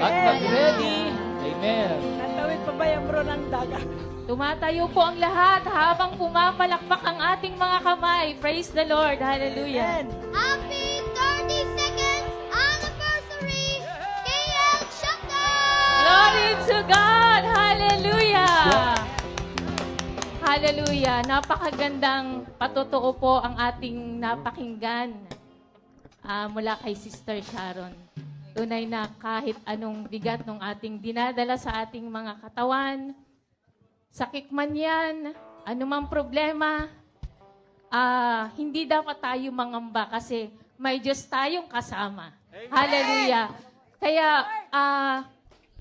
At mag-ready. Amen. Natawid pa ba yung bro ng dagat? Tumatayo po ang lahat habang pumapalakpak ang ating mga kamay. Praise the Lord. Hallelujah. Happy 32nd anniversary, KL Shutdown! Glory to God. Hallelujah. Hallelujah. Napakagandang patotoo po ang ating napakinggan mula kay Sister Sharon. Tunay na kahit anong bigat ng ating dinadala sa ating mga katawan, sakit man yan, anumang problema, hindi dapat tayo mangamba kasi may Diyos tayong kasama. Amen. Hallelujah. Kaya,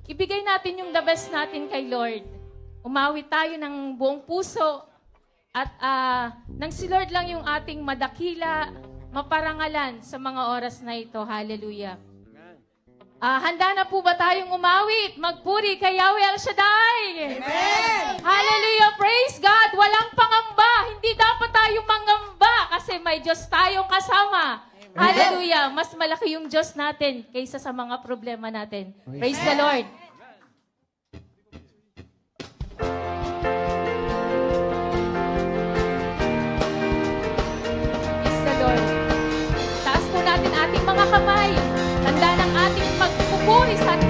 ibigay natin yung the best natin kay Lord. Umawi tayo ng buong puso at nang si Lord lang yung ating madakila, maparangalan sa mga oras na ito. Hallelujah. Handa na po ba tayong umawit? Magpuri kay Yahweh El Shaddai. Amen! Hallelujah! Praise God! Walang pangamba. Hindi dapat tayong mangamba kasi may Diyos tayong kasama. Amen. Hallelujah! Mas malaki yung Diyos natin kaysa sa mga problema natin. Praise the Lord! Praise the Lord! Taas po natin ating mga kamay. Tanda ng ating pagpupuri sa ating